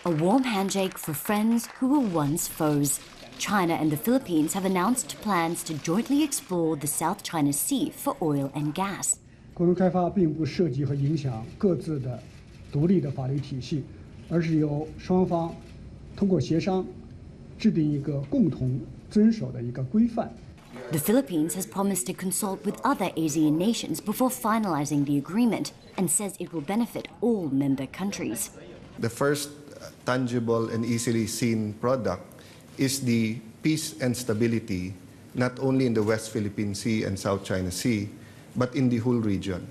A warm handshake for friends who were once foes. China and the Philippines have announced plans to jointly explore the South China Sea for oil and gas. 共同开发并不涉及和影响各自的独立的法律体系，而是由双方通过协商制定一个共同遵守的一个规范。 The Philippines has promised to consult with other ASEAN nations before finalizing the agreement and says it will benefit all member countries. The first tangible and easily seen product is the peace and stability, not only in the West Philippine Sea and South China Sea, but in the whole region.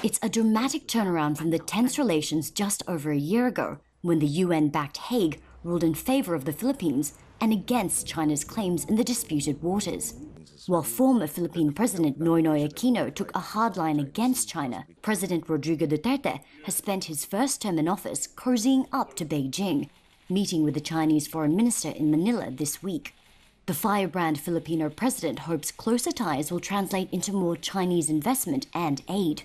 It's a dramatic turnaround from the tense relations just over a year ago, when the UN-backed Hague ruled in favor of the Philippines and against China's claims in the disputed waters. While former Philippine President Noynoy Aquino took a hard line against China, President Rodrigo Duterte has spent his first term in office cozying up to Beijing, meeting with the Chinese foreign minister in Manila this week. The firebrand Filipino president hopes closer ties will translate into more Chinese investment and aid.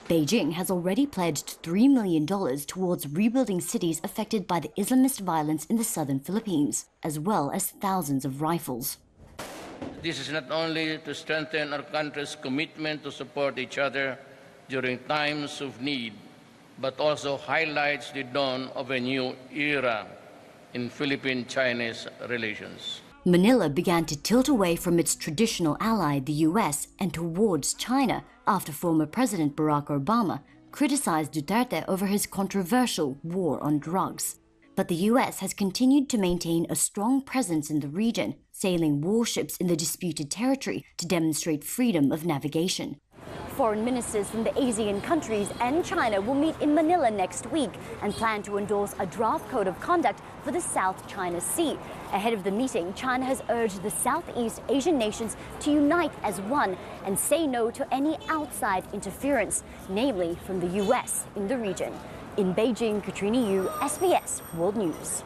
Beijing has already pledged $3 million towards rebuilding cities affected by the Islamist violence in the southern Philippines, as well as thousands of rifles. This is not only to strengthen our country's commitment to support each other during times of need, but also highlights the dawn of a new era in Philippine-Chinese relations. Manila began to tilt away from its traditional ally, the US, and towards China after former President Barack Obama criticized Duterte over his controversial war on drugs. But the US has continued to maintain a strong presence in the region, sailing warships in the disputed territory to demonstrate freedom of navigation. Foreign ministers from the ASEAN countries and China will meet in Manila next week and plan to endorse a draft code of conduct for the South China Sea. Ahead of the meeting, China has urged the Southeast Asian nations to unite as one and say no to any outside interference, namely from the US in the region. In Beijing, Katrina Yu, SBS World News.